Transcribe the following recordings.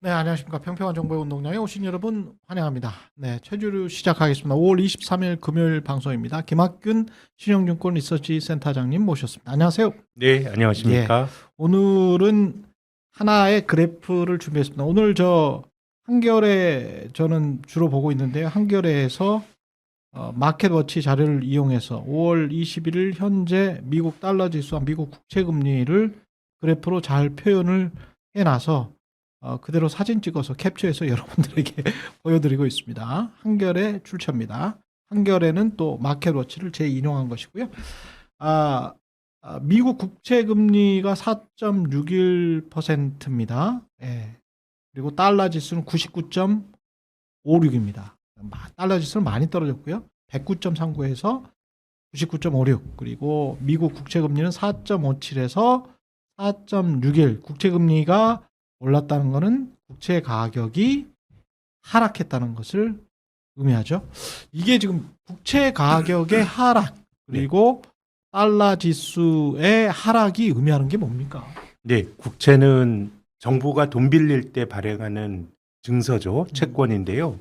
네, 안녕하십니까. 평평한 정보의 운동장에 오신 여러분 환영합니다. 네, 최주류 시작하겠습니다. 5월 23일 금요일 방송입니다. 김학균 신영증권 리서치 센터장님 모셨습니다. 안녕하세요. 네, 예, 안녕하십니까? 오늘은 하나의 그래프를 준비했습니다. 오늘 저 한겨레 저는 주로 보고 있는데요. 한겨레에서 마켓워치 자료를 이용해서 5월 21일 현재 미국 달러 지수와 미국 국채 금리를 그래프로 잘 표현을 해놔서 그대로 사진 찍어서 캡처해서 여러분들에게 보여드리고 있습니다. 한겨레 출처입니다. 한겨레는 또 마켓워치를 재인용한 것이고요. 미국 국채 금리가 4.61%입니다. 예. 그리고 달러 지수는 99.56입니다. 달러 지수는 많이 떨어졌고요. 109.39에서 99.56. 그리고 미국 국채 금리는 4.57에서 4.61. 국채 금리가 올랐다는 것은 국채 가격이 하락했다는 것을 의미하죠. 이게 지금 국채 가격의 하락 그리고 달러 지수의 하락이 의미하는 게 뭡니까? 네, 국채는 정부가 돈 빌릴 때 발행하는 증서죠. 채권인데요.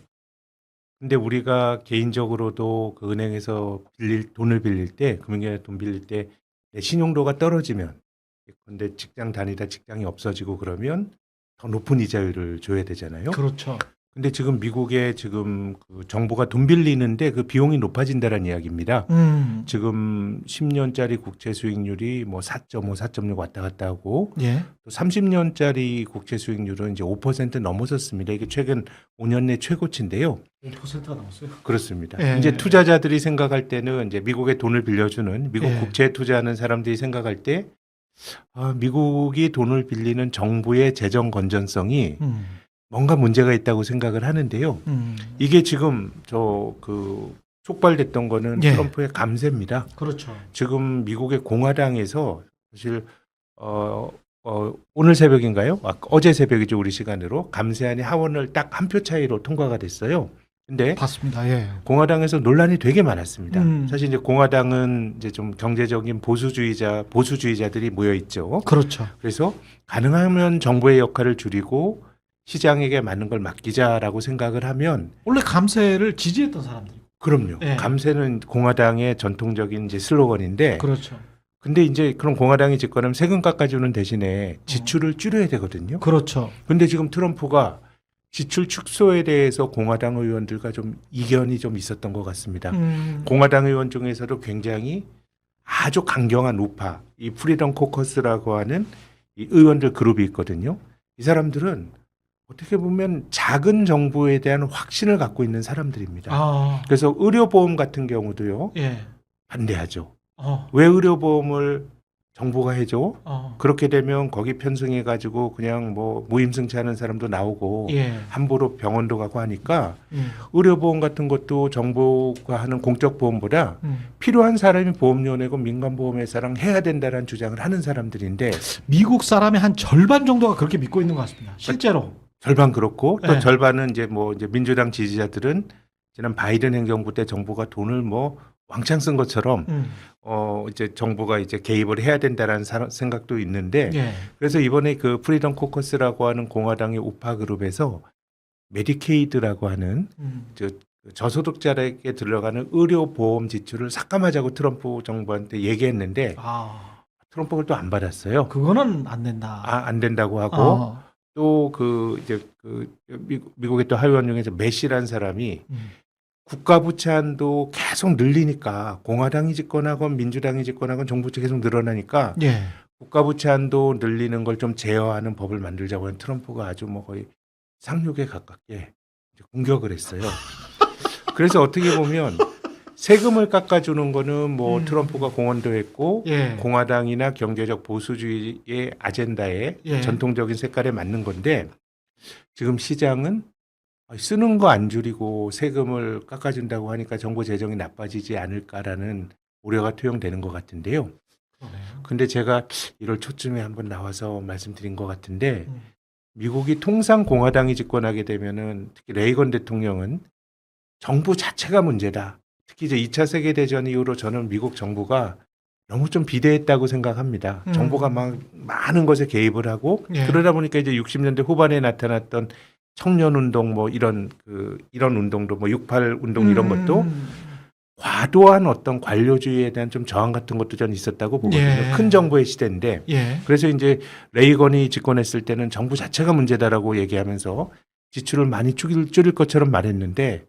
근데 우리가 개인적으로도 그 은행에서 돈을 빌릴 때, 금융계에 돈 빌릴 때 내 신용도가 떨어지면, 근데 직장 다니다 직장이 없어지고 그러면 더 높은 이자율을 줘야 되잖아요. 그렇죠. 근데 지금 미국에 지금 그 정부가 돈 빌리는데 그 비용이 높아진다는 이야기입니다. 지금 10년짜리 국채 수익률이 뭐 4.5, 4.6 왔다 갔다 하고 예. 또 30년짜리 국채 수익률은 이제 5% 넘어섰습니다. 이게 최근 5년 내 최고치인데요. 5%가 넘었어요. 그렇습니다. 예. 이제 투자자들이 생각할 때는 이제 미국에 돈을 빌려주는 미국 예. 국채에 투자하는 사람들이 생각할 때 미국이 돈을 빌리는 정부의 재정 건전성이 뭔가 문제가 있다고 생각을 하는데요. 이게 지금 촉발됐던 거는 예. 트럼프의 감세입니다. 그렇죠. 지금 미국의 공화당에서 사실 오늘 새벽인가요? 어제 새벽이죠, 우리 시간으로 감세안이 하원을 딱 한 표 차이로 통과가 됐어요. 근데 봤습니다. 예. 공화당에서 논란이 되게 많았습니다. 음. 사실 이제 공화당은 이제 좀 경제적인 보수주의자들이 모여 있죠. 그렇죠. 그래서 가능하면 정부의 역할을 줄이고 시장에게 맞는 걸 맡기자라고 생각을 하면 원래 감세를 지지했던 사람들. 그럼요. 네. 감세는 공화당의 전통적인 이제 슬로건인데 그렇죠. 근데 이제 그런 공화당이 집권하면 세금 깎아주는 대신에 지출을 줄여야 되거든요. 그렇죠. 근데 지금 트럼프가 지출 축소에 대해서 공화당 의원들과 좀 이견이 좀 있었던 것 같습니다. 공화당 의원 중에서도 굉장히 아주 강경한 우파, 이 프리덤 코커스라고 하는 이 의원들 그룹이 있거든요. 이 사람들은 어떻게 보면 작은 정부에 대한 확신을 갖고 있는 사람들입니다. 그래서 의료보험 같은 경우도요. 예. 반대하죠. 왜 의료보험을 정부가 해줘? 그렇게 되면 거기 편승해가지고 그냥 뭐 무임승차하는 사람도 나오고 예. 함부로 병원도 가고 하니까 의료보험 같은 것도 정부가 하는 공적보험보다 필요한 사람이 보험료 내고 민간보험회사랑 해야 된다는 주장을 하는 사람들인데 미국 사람의 한 절반 정도가 그렇게 믿고 있는 것 같습니다. 실제로. 절반 그렇고 또 네. 절반은 이제 민주당 지지자들은 지난 바이든 행정부 때 정부가 돈을 뭐 왕창 쓴 것처럼 이제 정부가 이제 개입을 해야 된다라는 생각도 있는데 예. 그래서 이번에 그 프리덤 코커스라고 하는 공화당의 우파 그룹에서 메디케이드라고 하는 저소득자에게 들어가는 의료 보험 지출을 삭감하자고 트럼프 정부한테 얘기했는데 트럼프가 또 안 받았어요. 그거는 안 된다. 안 된다고 하고 또 미국의 또 하위원 중에서 메시라는 사람이 국가 부채한도 계속 늘리니까 공화당이 집권하건 민주당이 집권하건 정부 측 계속 늘어나니까 예. 국가 부채한도 늘리는 걸 좀 제어하는 법을 만들자고 하는 트럼프가 아주 뭐 거의 상륙에 가깝게 공격을 했어요. 그래서 어떻게 보면 세금을 깎아주는 거는 뭐 트럼프가 공언도 했고 예. 공화당이나 경제적 보수주의의 아젠다에 예. 전통적인 색깔에 맞는 건데 지금 시장은 쓰는 거 안 줄이고 세금을 깎아준다고 하니까 정부 재정이 나빠지지 않을까라는 우려가 투영되는 것 같은데요. 근데 제가 1월 초쯤에 한번 나와서 말씀드린 것 같은데 미국이 통상 공화당이 집권하게 되면은 특히 레이건 대통령은 정부 자체가 문제다. 특히 이제 2차 세계대전 이후로 저는 미국 정부가 너무 좀 비대했다고 생각합니다. 정부가 막 많은 것에 개입을 하고 예. 그러다 보니까 이제 60년대 후반에 나타났던 청년 운동 뭐 이런 운동도 뭐 68 운동 이런 것도 과도한 어떤 관료주의에 대한 좀 저항 같은 것도 전 있었다고 보거든요. 예. 큰 정부의 시대인데 예. 그래서 이제 레이건이 집권했을 때는 정부 자체가 문제다라고 얘기하면서 지출을 많이 줄일 것처럼 말했는데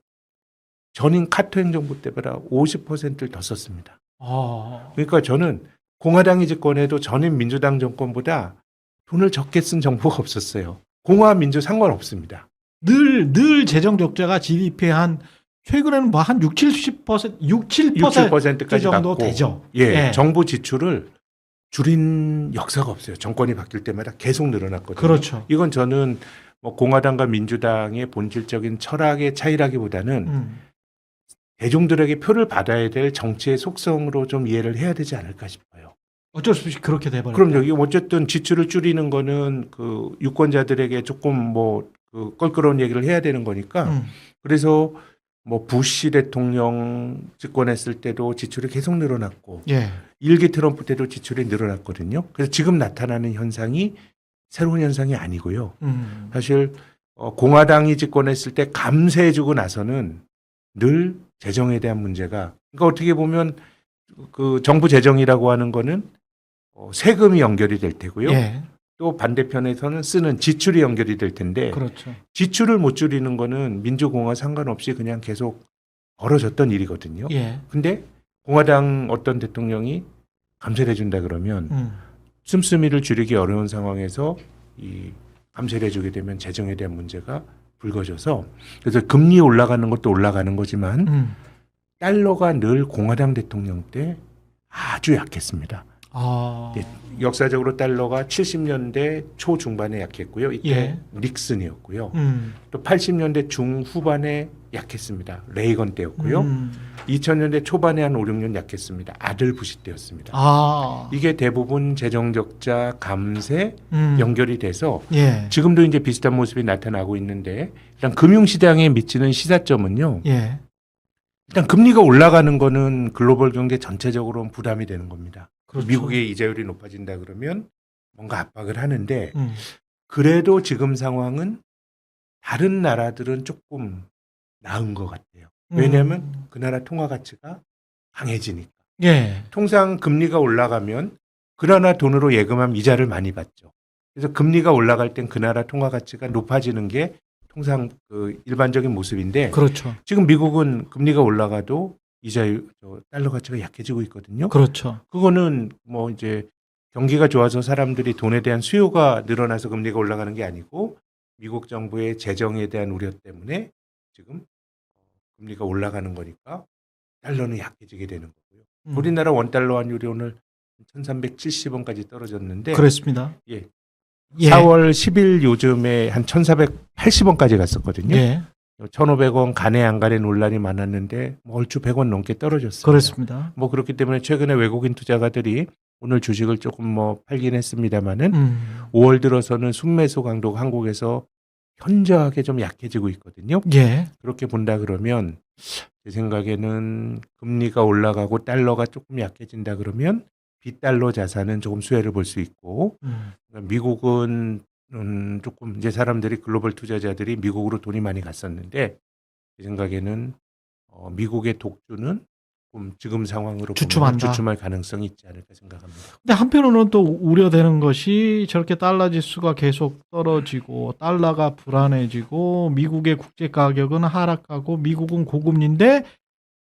전임 카터 행정부 때보다 50%를 더 썼습니다. 그러니까 저는 공화당이 집권해도 전임 민주당 정권보다 돈을 적게 쓴 정부가 없었어요. 공화 민주 상관없습니다. 늘 재정 적자가 GDP의 한 최근에는 뭐 한 60-70%, 67% 정도 갔고, 되죠. 예, 정부 지출을 줄인 역사가 없어요. 정권이 바뀔 때마다 계속 늘어났거든요. 그렇죠. 이건 저는 뭐 공화당과 민주당의 본질적인 철학의 차이라기보다는 대중들에게 표를 받아야 될 정치의 속성으로 좀 이해를 해야 되지 않을까 싶어요. 어쩔 수 없이 그렇게 돼버렸다. 그럼요. 이게 어쨌든 지출을 줄이는 거는 그 유권자들에게 조금 뭐 그 껄끄러운 얘기를 해야 되는 거니까. 그래서 뭐 부시 대통령 집권했을 때도 지출이 계속 늘어났고 예. 일기 트럼프 때도 지출이 늘어났거든요. 그래서 지금 나타나는 현상이 새로운 현상이 아니고요. 사실 공화당이 집권했을 때 감세해주고 나서는 늘 재정에 대한 문제가 그러니까 어떻게 보면 그 정부 재정이라고 하는 거는 세금이 연결이 될 테고요. 예. 또 반대편에서는 쓰는 지출이 연결이 될 텐데 그렇죠. 지출을 못 줄이는 거는 민주공화 상관없이 그냥 계속 벌어졌던 일이거든요. 예. 근데 공화당 어떤 대통령이 감세를 해준다 그러면 씀씀이를 줄이기 어려운 상황에서 이 감세를 해주게 되면 재정에 대한 문제가 불거져서 그래서 금리 올라가는 것도 올라가는 거지만 달러가 늘 공화당 대통령 때 아주 약했습니다. 네, 역사적으로 달러가 70년대 초중반에 약했고요. 이때 예. 닉슨이었고요. 또 80년대 중후반에 약했습니다. 레이건 때였고요. 2000년대 초반에 한 5, 6년 약했습니다. 아들 부시 때였습니다. 이게 대부분 재정적자, 감세 연결이 돼서 예. 지금도 이제 비슷한 모습이 나타나고 있는데 일단 금융시장에 미치는 시사점은요. 예. 일단 금리가 올라가는 거는 글로벌 경제 전체적으로 부담이 되는 겁니다. 그렇죠. 미국의 이자율이 높아진다 그러면 뭔가 압박을 하는데 그래도 지금 상황은 다른 나라들은 조금 나은 것 같아요. 왜냐하면 그 나라 통화 가치가 강해지니까. 예. 통상 금리가 올라가면 그 나라 돈으로 예금하면 이자를 많이 받죠. 그래서 금리가 올라갈 땐 그 나라 통화 가치가 높아지는 게 통상 그 일반적인 모습인데 그렇죠. 지금 미국은 금리가 올라가도 달러 가치가 약해지고 있거든요. 그렇죠. 그거는 뭐 이제 경기가 좋아서 사람들이 돈에 대한 수요가 늘어나서 금리가 올라가는 게 아니고 미국 정부의 재정에 대한 우려 때문에 지금 금리가 올라가는 거니까 달러는 약해지게 되는 거고요. 우리나라 원달러 환율이 오늘 1370원까지 떨어졌는데 그렇습니다. 예. 예. 4월 10일 요즘에 한 1480원까지 갔었거든요. 예. 1,500원 가네 안 가네 논란이 많았는데 뭐 얼추 100원 넘게 떨어졌습니다. 그렇습니다. 뭐 그렇기 때문에 최근에 외국인 투자가들이 오늘 주식을 조금 뭐 팔긴 했습니다만은 5월 들어서는 순매수 강도가 한국에서 현저하게 좀 약해지고 있거든요. 예. 그렇게 그렇게 본다 그러면 제 생각에는 금리가 올라가고 달러가 조금 약해진다 그러면 비달러 자산은 조금 수혜를 볼 수 있고 그러니까 미국은 조금 이제 사람들이 글로벌 투자자들이 미국으로 돈이 많이 갔었는데 제 생각에는 미국의 독주는 조금 지금 상황으로 보면 주춤할 가능성이 있지 않을까 생각합니다. 근데 한편으로는 또 우려되는 것이 저렇게 달러 지수가 계속 떨어지고 달러가 불안해지고 미국의 국제 가격은 하락하고 미국은 고금리인데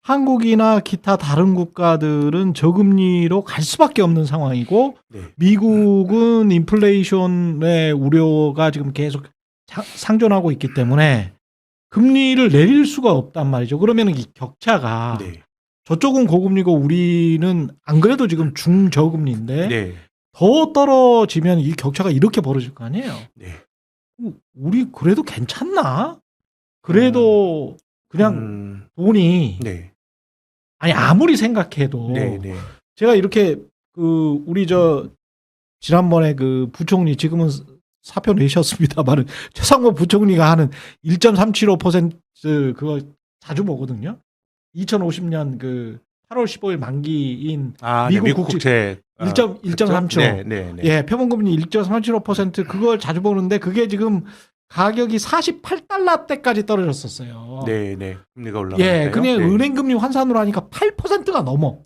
한국이나 기타 다른 국가들은 저금리로 갈 수밖에 없는 상황이고 네. 미국은 인플레이션의 우려가 지금 계속 상존하고 있기 때문에 금리를 내릴 수가 없단 말이죠. 그러면 이 격차가 네. 저쪽은 고금리고 우리는 안 그래도 지금 중저금리인데 네. 더 떨어지면 이 격차가 이렇게 벌어질 거 아니에요. 네. 우리 그래도 괜찮나? 그래도 그냥 돈이 네. 아니 아무리 생각해도 네. 네. 제가 이렇게 그 우리 지난번에 그 부총리 지금은 사표 내셨습니다만은 최상목 부총리가 하는 1.375% 그거 자주 보거든요. 2050년 그 8월 15일 만기인 아, 미국 미국 국채 국채 1.3초. 네, 네, 네. 예, 표본금리 1.375% 그걸 자주 보는데 그게 지금 가격이 48달러대까지 떨어졌었어요. 네, 네. 금리가 올라가니까요. 예, 그냥 네. 은행금리 환산으로 하니까 8%가 넘어.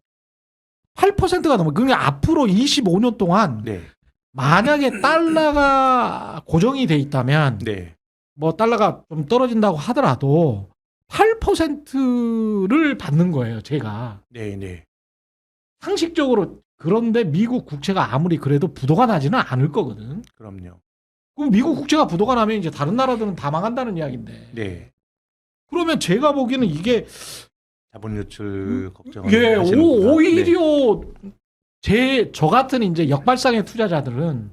8%가 넘어. 그러니까 앞으로 25년 동안 네, 만약에 달러가 고정이 돼 있다면 네, 뭐 달러가 좀 떨어진다고 하더라도 8%를 받는 거예요, 제가. 네, 네. 상식적으로 그런데 미국 국채가 아무리 그래도 부도가 나지는 않을 거거든. 그럼요. 그럼 미국 국채가 부도가 나면 이제 다른 나라들은 다 망한다는 이야기인데. 네. 그러면 제가 보기에는 이게 자본 유출 걱정을 예, 하시는구나. 오히려 저 같은 이제 역발상의 투자자들은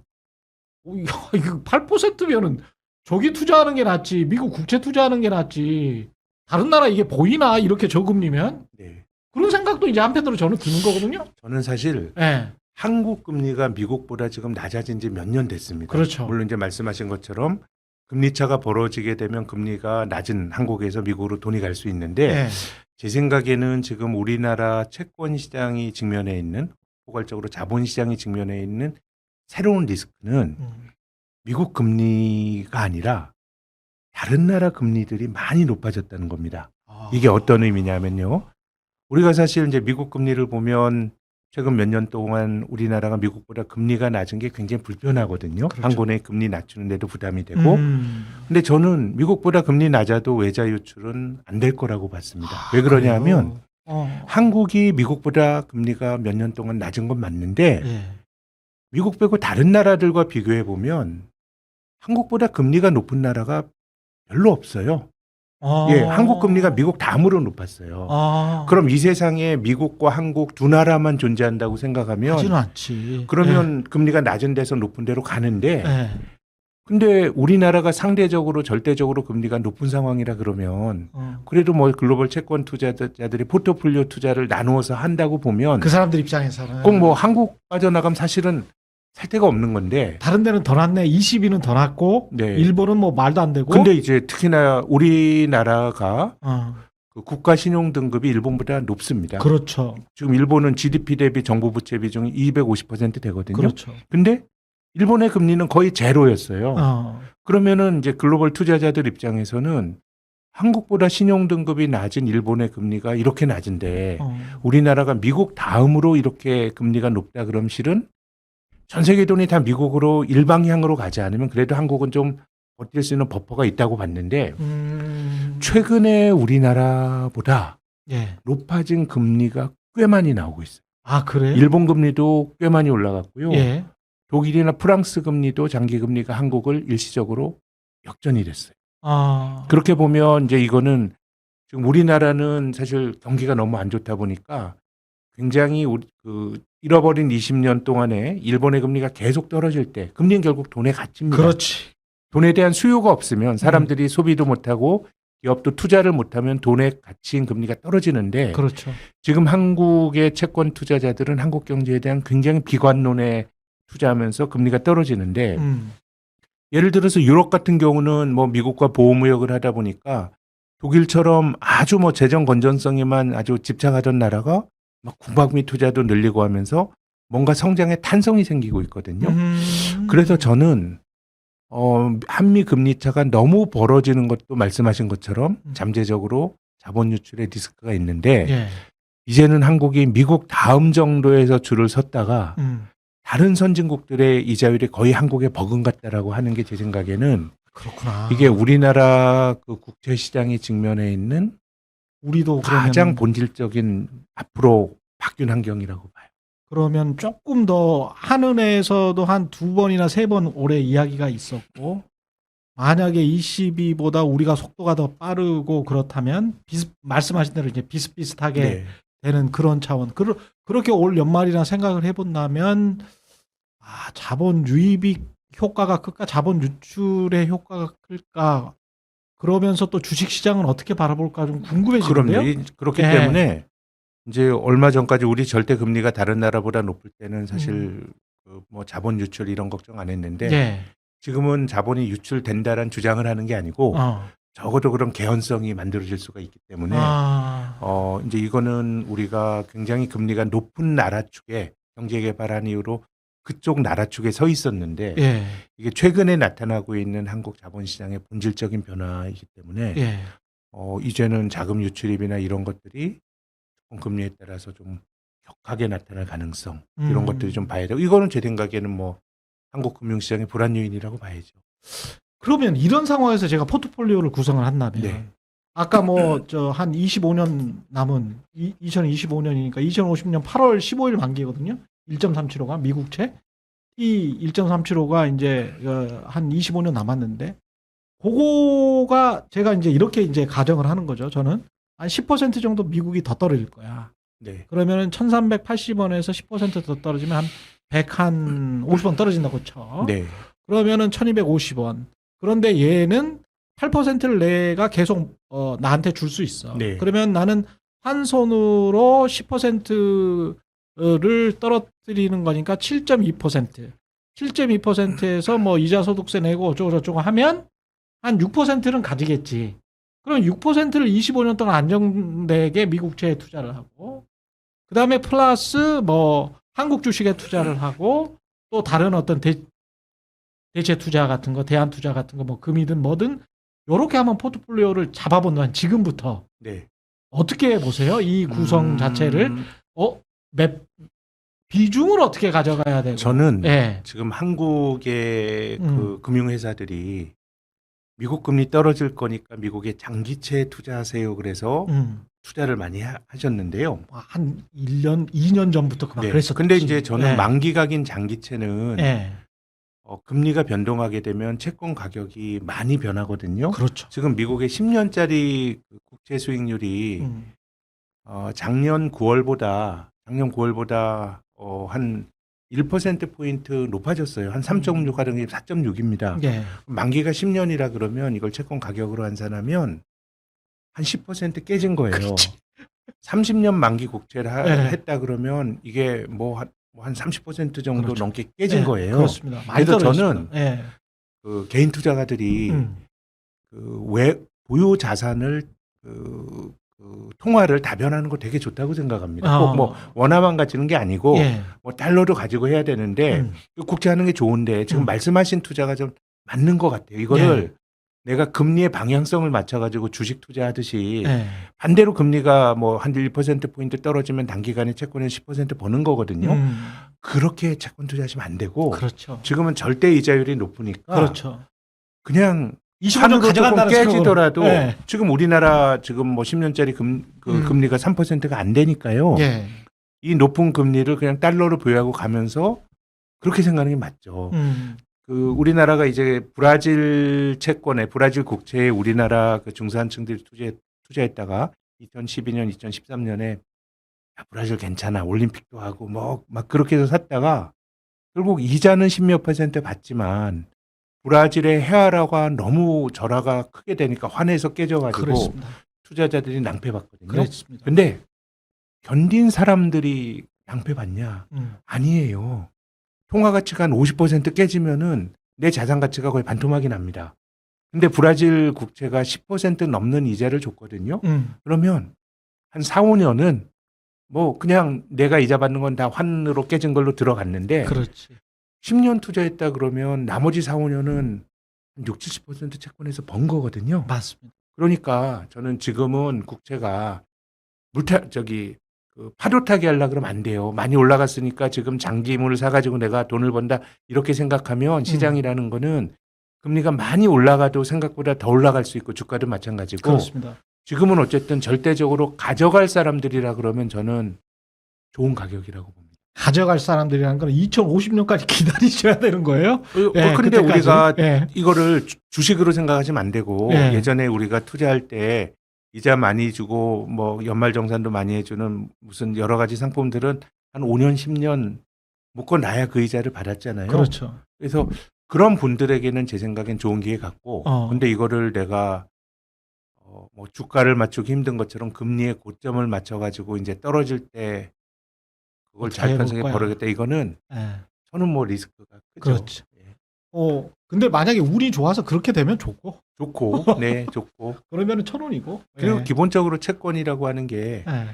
이거 8%면은 저기 투자하는 게 낫지. 미국 국채 투자하는 게 낫지. 다른 나라 이게 보이나 이렇게 저금리면 네. 그런 생각도 이제 한편으로 저는 드는 거거든요. 저는 사실 예. 한국 금리가 미국보다 지금 낮아진 지 몇 년 됐습니다. 그렇죠. 물론 이제 말씀하신 것처럼 금리 차가 벌어지게 되면 금리가 낮은 한국에서 미국으로 돈이 갈 수 있는데 예. 제 생각에는 지금 우리나라 채권 시장이 직면해 있는 포괄적으로 자본 시장이 직면해 있는 새로운 리스크는 미국 금리가 아니라 다른 나라 금리들이 많이 높아졌다는 겁니다. 이게 어떤 의미냐면요. 우리가 사실 이제 미국 금리를 보면 최근 몇 년 동안 우리나라가 미국보다 금리가 낮은 게 굉장히 불편하거든요. 그렇죠. 한 권에 금리 낮추는데도 부담이 되고. 근데 저는 미국보다 금리 낮아도 외자 유출은 안 될 거라고 봤습니다. 왜 그러냐면 한국이 미국보다 금리가 몇 년 동안 낮은 건 맞는데 예. 미국 빼고 다른 나라들과 비교해 보면 한국보다 금리가 높은 나라가 별로 없어요. 예, 한국 금리가 미국 다음으로 높았어요. 그럼 이 세상에 미국과 한국 두 나라만 존재한다고 생각하면 하지는 않지. 그러면 금리가 낮은 데서 높은 데로 가는데 예. 근데 우리나라가 상대적으로 절대적으로 금리가 높은 상황이라 그러면 그래도 뭐 글로벌 채권 투자자들이 포트폴리오 투자를 나누어서 한다고 보면 그 사람들 입장에서는 꼭 뭐 한국 빠져나가면 사실은 살 데가 없는 건데 다른 데는 더 낮네. 22는 더 낮고 네. 일본은 뭐 말도 안 되고. 근데 이제 특히나 우리나라가 어, 그 국가 신용 등급이 일본보다 높습니다. 그렇죠. 지금 일본은 GDP 대비 정부 부채 비중이 250% 되거든요. 그렇죠. 근데 일본의 금리는 거의 제로였어요. 그러면은 이제 글로벌 투자자들 입장에서는 한국보다 신용 등급이 낮은 일본의 금리가 이렇게 낮은데 우리나라가 미국 다음으로 이렇게 금리가 높다 그럼 실은 전 세계 돈이 다 미국으로 일방향으로 가지 않으면 그래도 한국은 좀 버틸 수 있는 버퍼가 있다고 봤는데 최근에 우리나라보다 예. 높아진 금리가 꽤 많이 나오고 있어요. 아, 그래요? 일본 금리도 꽤 많이 올라갔고요. 예. 독일이나 프랑스 금리도 장기 금리가 한국을 일시적으로 역전이 됐어요. 그렇게 보면 이제 이거는 지금 우리나라는 사실 경기가 너무 안 좋다 보니까 굉장히 그 잃어버린 20년 동안에 일본의 금리가 계속 떨어질 때 금리는 결국 돈의 가치입니다. 그렇지. 돈에 대한 수요가 없으면 사람들이 소비도 못하고 기업도 투자를 못하면 돈의 가치인 금리가 떨어지는데 그렇죠. 지금 한국의 채권 투자자들은 한국 경제에 대한 굉장히 비관론에 투자하면서 금리가 떨어지는데 예를 들어서 유럽 같은 경우는 뭐 미국과 보호무역을 하다 보니까 독일처럼 아주 뭐 재정 건전성에만 아주 집착하던 나라가 막 국방비 투자도 늘리고 하면서 뭔가 성장의 탄성이 생기고 있거든요. 그래서 저는 한미 금리 차가 너무 벌어지는 것도 말씀하신 것처럼 잠재적으로 자본 유출의 리스크가 있는데 예. 이제는 한국이 미국 다음 정도에서 줄을 섰다가 다른 선진국들의 이자율이 거의 한국에 버금갔다라고 하는 게 제 생각에는 그렇구나. 이게 우리나라 그 국제 시장이 직면해 있는 우리도 가장 본질적인 앞으로 바뀐 환경이라고 봐요. 그러면 조금 더 한은에서도 한 2번이나 3번 올해 이야기가 있었고 만약에 ECB보다 우리가 속도가 더 빠르고 그렇다면 말씀하신 대로 이제 비슷비슷하게 네. 되는 그런 차원. 그렇게 올 연말이나 생각을 해본다면 자본 유입이 효과가 클까? 자본 유출의 효과가 클까? 그러면서 또 주식시장은 어떻게 바라볼까 좀 궁금해지는데요. 그럼요. 그렇기 네. 때문에 이제 얼마 전까지 우리 절대 금리가 다른 나라보다 높을 때는 사실 그뭐 자본 유출 이런 걱정 안 했는데 예. 지금은 자본이 유출된다라는 주장을 하는 게 아니고 적어도 그런 개연성이 만들어질 수가 있기 때문에 이제 이거는 우리가 굉장히 금리가 높은 나라 측에 경제 개발한 이후로 그쪽 나라 측에 서 있었는데 예. 이게 최근에 나타나고 있는 한국 자본시장의 본질적인 변화이기 때문에 예. 이제는 자금 유출입이나 이런 것들이 조금 금리에 따라서 좀 격하게 나타날 가능성 이런 것들이 좀 봐야 되고 이거는 제 생각에는 뭐 한국 금융시장의 불안 요인이라고 봐야죠. 그러면 이런 상황에서 제가 포트폴리오를 구성을 한다면 네. 아까 뭐 저 한 25년 남은 2025년이니까 2050년 8월 15일 만기거든요. 1.375가 미국채. 이 1.375가 이제 한 25년 남았는데 그거가 제가 이제 이렇게 이제 가정을 하는 거죠. 저는 한 10% 정도 미국이 더 떨어질 거야. 네. 그러면은 1380원에서 10%더 떨어지면 한 150원 떨어진다고 쳐. 네. 그러면은 1250원. 그런데 얘는 8%를 내가 계속 나한테 줄 수 있어. 네. 그러면 나는 한 손으로 10%를 떨어뜨리는 거니까 7.2%. 7.2%에서 뭐 이자 소득세 내고 어쩌고 저쩌고 하면 한 6%는 가지겠지. 그럼 6%를 25년 동안 안정되게 미국채에 투자를 하고 그다음에 플러스 뭐 한국 주식에 투자를 하고 또 다른 어떤 대체 투자 같은 거, 대안 투자 같은 거, 뭐 금이든 뭐든 요렇게 한번 포트폴리오를 잡아본다면 지금부터 네. 어떻게 보세요? 이 구성 자체를 몇 비중을 어떻게 가져가야 되고? 저는 예. 지금 한국의 그 금융회사들이 미국 금리 떨어질 거니까 미국에 장기채 투자하세요. 그래서 투자를 많이 하셨는데요. 한 1년, 2년 전부터 그만 네. 그랬었지. 근데 이제 저는 예. 만기각인 장기채는 예. 금리가 변동하게 되면 채권 가격이 많이 변하거든요. 그렇죠. 지금 미국의 10년짜리 국채 수익률이 작년 9월보다 한 1%포인트 높아졌어요. 한 3.6 가등이 4.6입니다. 예. 만기가 10년이라 그러면 이걸 채권 가격으로 환산하면 한 10% 깨진 거예요. 그렇지. 30년 만기 국채를 예. 했다 그러면 이게 뭐 한 30% 정도 그렇죠. 넘게 깨진 예, 거예요. 그렇습니다. 많이 그래서 떨어졌습니다. 저는 예. 그 개인 투자가들이 보유 자산을 통화를 다변하는 거 되게 좋다고 생각합니다. 꼭 뭐 원화만 가지는 게 아니고 예. 뭐 달러도 가지고 해야 되는데 국채하는 게 좋은데 지금 말씀하신 투자가 좀 맞는 것 같아요. 이거를 내가 금리의 방향성을 맞춰가지고 주식 투자하듯이 예. 반대로 금리가 뭐 한 1%포인트 떨어지면 단기간에 채권에 10% 버는 거거든요. 그렇게 채권 투자하시면 안 되고 그렇죠. 지금은 절대 이자율이 높으니까 그렇죠. 그냥 25년 산으로 조금 가져간다는 깨지더라도 생각으로. 예. 지금 우리나라 지금 뭐 10년짜리 금리가 3%가 안 되니까요. 예. 이 높은 금리를 그냥 달러로 보유하고 가면서 그렇게 생각하는 게 맞죠. 우리나라가 이제 브라질 채권에 브라질 국채에 우리나라 그 중산층들이 투자했다가 2012년, 2013년에 브라질 괜찮아 올림픽도 하고 뭐 막 그렇게 해서 샀다가 결국 이자는 10몇 % 받지만 브라질의 헤아라가 너무 절하가 크게 되니까 환해서 깨져가지고 그렇습니다. 투자자들이 낭패받거든요. 그렇습니다. 근데 견딘 사람들이 낭패받냐? 아니에요. 통화 가치가 한 50% 깨지면은 내 자산 가치가 거의 반토막이 납니다. 근데 브라질 국채가 10% 넘는 이자를 줬거든요. 그러면 한 4, 5년은 뭐 그냥 내가 이자 받는 건 다 환으로 깨진 걸로 들어갔는데 그렇지. 10년 10년 투자했다 그러면 나머지 4, 5년은 6, 70% 채권에서 번 거거든요. 맞습니다. 그러니까 저는 지금은 국채가 파도 타기 하려고 그러면 안 돼요. 많이 올라갔으니까 지금 장기물을 사가지고 내가 돈을 번다 이렇게 생각하면 시장이라는 거는 금리가 많이 올라가도 생각보다 더 올라갈 수 있고 주가도 마찬가지고 그렇습니다. 지금은 어쨌든 절대적으로 가져갈 사람들이라 그러면 저는 좋은 가격이라고 봅니다. 가져갈 사람들이라는 건 2050년까지 기다리셔야 되는 거예요? 근데 그때까지. 우리가 예. 이거를 주식으로 생각하시면 안 되고 예. 예전에 우리가 투자할 때 이자 많이 주고 뭐 연말정산도 많이 해주는 무슨 여러 가지 상품들은 한 5년, 10년 묶어놔야 그 이자를 받았잖아요. 그렇죠. 그래서 그런 분들에게는 제 생각엔 좋은 기회 같고 근데 이거를 내가 뭐 주가를 맞추기 힘든 것처럼 금리의 고점을 맞춰가지고 이제 떨어질 때 그걸 잘 편성해 버리겠다. 이거는 저는 뭐 리스크가 크죠. 그렇죠. 예. 근데 만약에 운이 좋아서 그렇게 되면 좋고 좋고, 네, 좋고. 그러면은 1,000원이고. 그리고 예. 기본적으로 채권이라고 하는 게 예.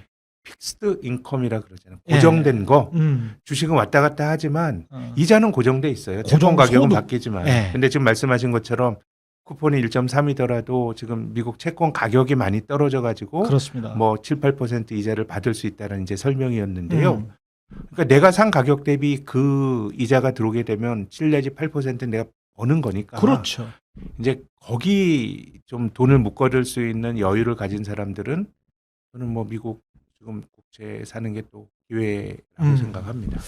픽스드 인컴이라 그러잖아요. 예. 고정된 거. 음. 주식은 왔다 갔다 하지만 어. 이자는 고정돼 있어요. 채권 고정 가격은 소득. 바뀌지만. 예. 근데 지금 말씀하신 것처럼 쿠폰이 1.3이더라도 지금 미국 채권 가격이 많이 떨어져 가지고 그렇습니다. 뭐 7, 8% 이자를 받을 수 있다는 이제 설명이었는데요. 음. 그러니까 내가 산 가격 대비 그 이자가 들어오게 되면 7 내지 8% 내가 버는 거니까. 그렇죠. 이제 거기 좀 돈을 묶어둘 수 있는 여유를 가진 사람들은 저는 뭐 미국 지금 국채 사는 게 또 기회라고 생각합니다.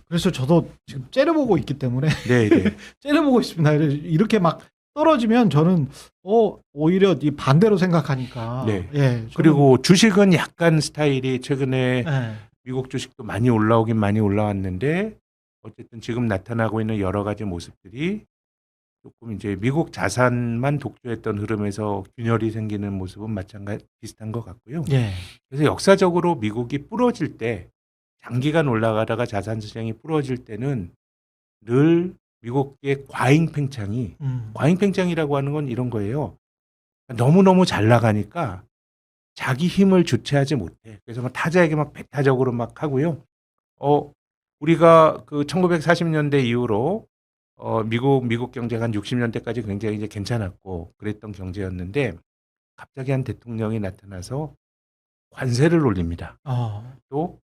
그래서 저도 지금 째려보고 있기 때문에 네, 네. 째려보고 있습니다. 이렇게 막 떨어지면 저는 오히려 이 반대로 생각하니까. 네. 예. 저는- 그리고 주식은 약간 스타일이 최근에 예. 미국 주식도 많이 올라오긴 많이 올라왔는데 어쨌든 지금 나타나고 있는 여러 가지 모습들이 조금 이제 미국 자산만 독주했던 흐름에서 균열이 생기는 모습은 마찬가지 비슷한 것 같고요. 예. 그래서 역사적으로 미국이 부러질 때 장기간 올라가다가 자산 시장이 부러질 때는 늘 미국의 과잉 팽창이 과잉 팽창이라고 하는 건 이런 거예요. 너무너무 잘 나가니까 자기 힘을 주체하지 못해. 그래서 막 타자에게 막 배타적으로 막 하고요. 우리가 그 1940년대 이후로 미국 경제가 한 60년대까지 굉장히 이제 괜찮았고 그랬던 경제였는데 갑자기 한 대통령이 나타나서 관세를 올립니다. 또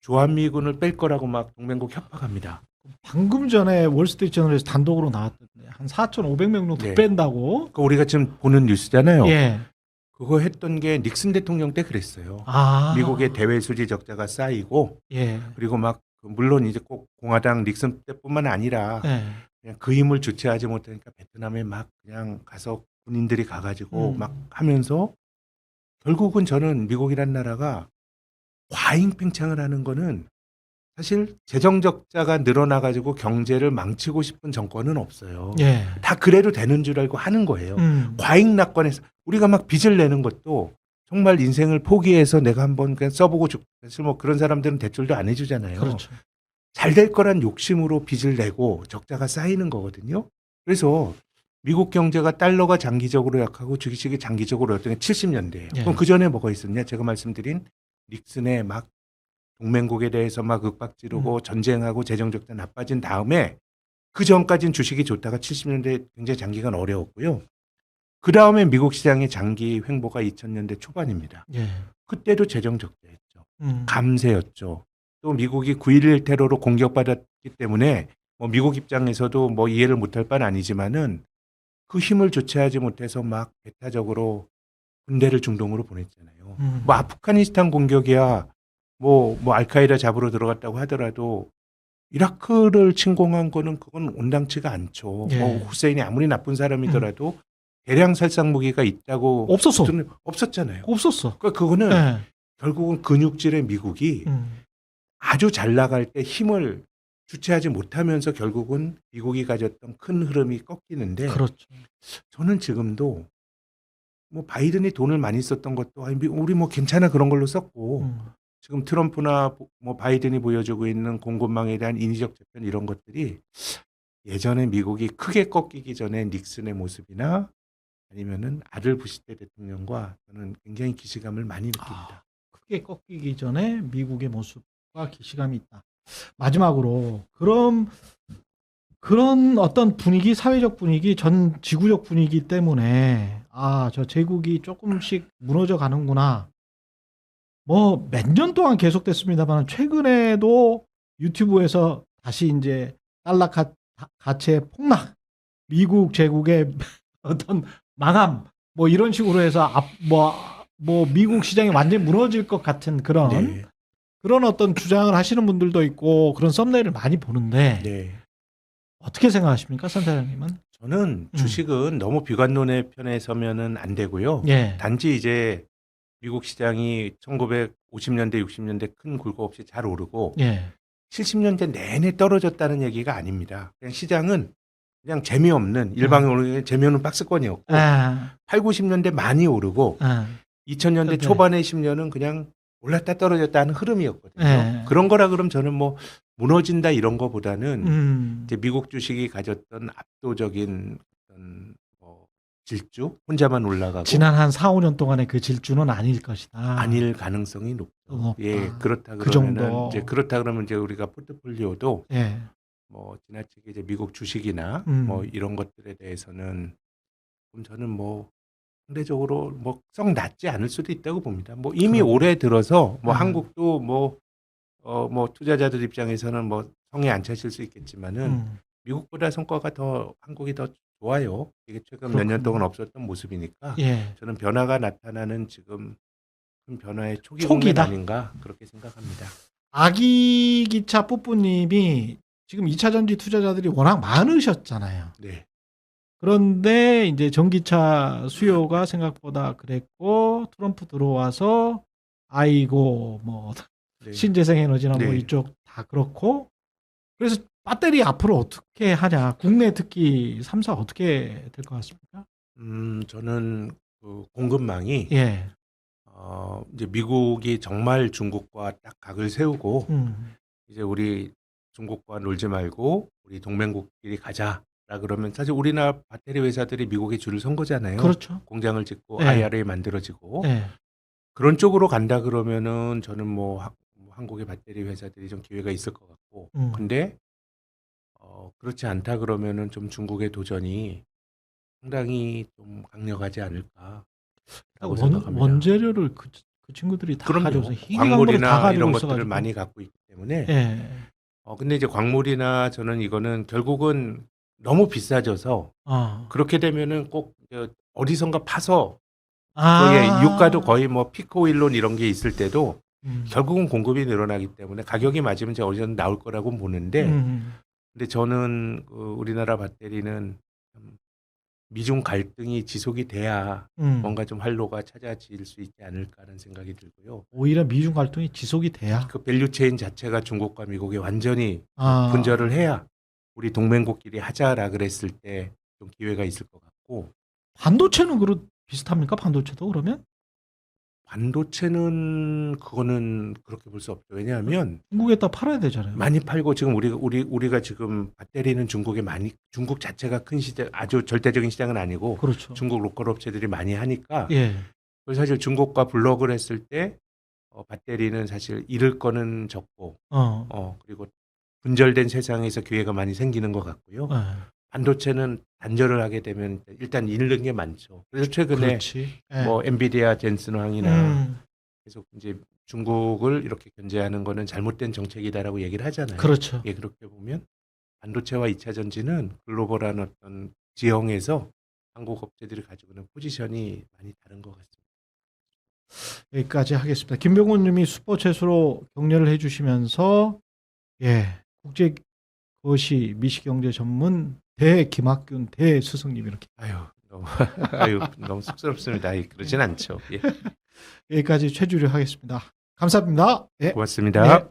주한미군을 뺄 거라고 막 동맹국 협박합니다. 방금 전에 월스트리트저널에서 단독으로 나왔던데 한 4,500명 정도 네. 뺀다고. 그러니까 우리가 지금 보는 뉴스잖아요. 예. 그거 했던 게 닉슨 대통령 때 그랬어요. 미국의 대외 수지 적자가 쌓이고 예. 그리고 막 물론 이제 꼭 공화당 닉슨 때뿐만 아니라 예. 그냥 그 힘을 주체하지 못하니까 베트남에 막 그냥 가서 군인들이 가가지고 막 하면서 결국은 저는 미국이란 나라가 과잉 팽창을 하는 거는 사실 재정 적자가 늘어나가지고 경제를 망치고 싶은 정권은 없어요. 예. 다 그래도 되는 줄 알고 하는 거예요. 과잉 낙관에서 우리가 막 빚을 내는 것도 정말 인생을 포기해서 내가 한번 그냥 써보고 사실 뭐 그런 사람들은 대출도 안 해주잖아요. 그렇죠. 잘 될 거란 욕심으로 빚을 내고 적자가 쌓이는 거거든요. 그래서 미국 경제가 달러가 장기적으로 약하고 주식이 장기적으로 였던 게 70년대예요. 예. 그럼 그 전에 뭐가 있었냐? 제가 말씀드린 닉슨의 막 동맹국에 대해서 막 윽박 지르고 전쟁하고 재정 적자 나빠진 다음에 그 전까지는 주식이 좋다가 70년대 굉장히 장기간 어려웠고요. 그 다음에 미국 시장의 장기 횡보가 2000년대 초반입니다. 예. 그때도 재정 적자였죠. 감세였죠. 또 미국이 9.11 테러로 공격받았기 때문에 뭐 미국 입장에서도 뭐 이해를 못할 바는 아니지만은 그 힘을 주체하지 못해서 막 배타적으로 군대를 중동으로 보냈잖아요. 뭐 아프가니스탄 공격이야 뭐 알카에다 잡으러 들어갔다고 하더라도 이라크를 침공한 거는 그건 온당치가 않죠. 예. 뭐 후세인이 아무리 나쁜 사람이더라도 대량 살상 무기가 있다고 없었어. 없었잖아요. 없었어. 그러니까 그거는 예. 결국은 근육질의 미국이 아주 잘 나갈 때 힘을 주체하지 못하면서 결국은 미국이 가졌던 큰 흐름이 꺾이는데 그렇죠. 저는 지금도 뭐 바이든이 돈을 많이 썼던 것도 아니, 우리 뭐 괜찮아 그런 걸로 썼고 지금 트럼프나 뭐 바이든이 보여주고 있는 공급망에 대한 인위적 재편 이런 것들이 예전에 미국이 크게 꺾이기 전에 닉슨의 모습이나 아니면은 아들 부시 때 대통령과 저는 굉장히 기시감을 많이 느낍니다. 크게 꺾이기 전에 미국의 모습과 기시감이 있다. 마지막으로 그런 어떤 분위기, 사회적 분위기, 전 지구적 분위기 때문에 저 제국이 조금씩 무너져 가는구나. 뭐 몇 년 동안 계속됐습니다만 최근에도 유튜브에서 다시 이제 달러 가치의 폭락, 미국 제국의 어떤 망함, 뭐 이런 식으로 해서 뭐 미국 시장이 완전히 무너질 것 같은 그런 어떤 주장을 하시는 분들도 있고 그런 썸네일을 많이 보는데 네. 어떻게 생각하십니까, 선사장님은? 저는 주식은 너무 비관론의 편에 서면은 안 되고요. 예. 단지 이제 미국 시장이 1950년대, 60년대 큰 굴곡 없이 잘 오르고 예. 70년대 내내 떨어졌다는 얘기가 아닙니다. 그냥 시장은 그냥 재미없는 일방에 오르는 재미없는 박스권이었고 8, 90년대 많이 오르고 2000년대 네. 초반의 10년은 그냥 올랐다 떨어졌다 하는 흐름이었거든요. 네. 그런 거라 그럼 저는 뭐 무너진다 이런 거보다는 음. 이제 미국 주식이 가졌던 압도적인 어떤 뭐 질주 혼자만 올라가고 지난 한 4, 5년 동안의 그 질주는 아닐 것이다. 아닐 가능성이 높죠. 높다. 예, 그렇다 그 그러면은 정도. 이제 그렇다 그러면 이제 우리가 포트폴리오도 예. 뭐 지나치게 이제 미국 주식이나 뭐 이런 것들에 대해서는 그럼 저는 뭐 상대적으로 뭐 썩 낮지 않을 수도 있다고 봅니다. 뭐 이미 그럼. 올해 들어서 뭐 아. 한국도 뭐 뭐 투자자들 입장에서는 뭐 성에 안 차실 수 있겠지만은 미국보다 성과가 더 한국이 더 좋아요. 이게 최근 몇 년 그렇군요. 동안 없었던 모습이니까 예. 저는 변화가 나타나는 지금 큰 변화의 초기 초기다. 국면 아닌가 그렇게 생각합니다. 아기 기차 뿌뿌님이 지금 2차 전지 투자자들이 워낙 많으셨잖아요. 네. 그런데 이제 전기차 수요가 생각보다 그랬고 트럼프 들어와서 아이고 뭐 네. 신재생 에너지나 뭐 네. 이쪽 다 그렇고 그래서 배터리 앞으로 어떻게 하냐 국내 특히 3사 어떻게 될 것 같습니까? 저는 그 공급망이 예. 이제 미국이 정말 중국과 딱 각을 세우고 이제 우리 중국과 놀지 말고 우리 동맹국끼리 가자라 그러면 사실 우리나라 배터리 회사들이 미국에 줄을 선 거잖아요. 그렇죠. 공장을 짓고 예. IRA 만들어지고 예. 그런 쪽으로 간다 그러면은 저는 뭐 한국의 배터리 회사들이 좀 기회가 있을 것 같고 근데 그렇지 않다 그러면은 좀 중국의 도전이 상당히 좀 강력하지 않을까라고 생각합니다. 원재료를 그 친구들이 다 가져서 그럼요. 희귀 광물을 다 광물이나 가지고 이런 것들을 있어가지고. 많이 갖고 있기 때문에 예. 근데 이제 광물이나 저는 이거는 결국은 너무 비싸져서 그렇게 되면은 꼭 이제 어디선가 파서 거의 유가도 거의 뭐 피크 오일론 이런 게 있을 때도 결국은 공급이 늘어나기 때문에 가격이 맞으면 이제 어디서 나올 거라고 보는데 근데 저는 우리나라 배터리는 미중 갈등이 지속이 돼야 뭔가 좀 활로가 찾아질 수 있지 않을까 하는 생각이 들고요. 오히려 미중 갈등이 지속이 돼야 그 밸류체인 자체가 중국과 미국이 완전히 분절을 해야 우리 동맹국끼리 하자라 그랬을 때 좀 기회가 있을 것 같고 반도체는 비슷합니까? 반도체도 그러면? 반도체는 그거는 그렇게 볼 수 없죠. 왜냐하면 중국에다 팔아야 되잖아요. 많이 팔고 지금 우리가 지금 배터리는 중국에 많이 중국 자체가 큰 시장 아주 절대적인 시장은 아니고 그렇죠. 중국 로컬 업체들이 많이 하니까 예. 그래서 사실 중국과 블록을 했을 때 배터리는 사실 잃을 거는 적고 그리고 분절된 세상에서 기회가 많이 생기는 것 같고요. 반도체는 단절을 하게 되면 일단 잃는 게 많죠. 그래서 최근에 그렇지. 예. 뭐 엔비디아 젠슨황이나 계속 이제 중국을 이렇게 견제하는 거는 잘못된 정책이다라고 얘기를 하잖아요. 그렇죠. 예, 그렇게 보면 반도체와 2차 전지는 글로벌한 어떤 지형에서 한국 업체들이 가지고 있는 포지션이 많이 다른 것 같습니다. 여기까지 하겠습니다. 김병훈 님이 슈퍼챗으로 격려를 해주시면서 국제 거시 미시경제 전문 김학균 스승님 이렇게 너무 쑥스럽습니다. 그러진 않죠. 예. 여기까지 최주류 하겠습니다. 감사합니다. 고맙습니다.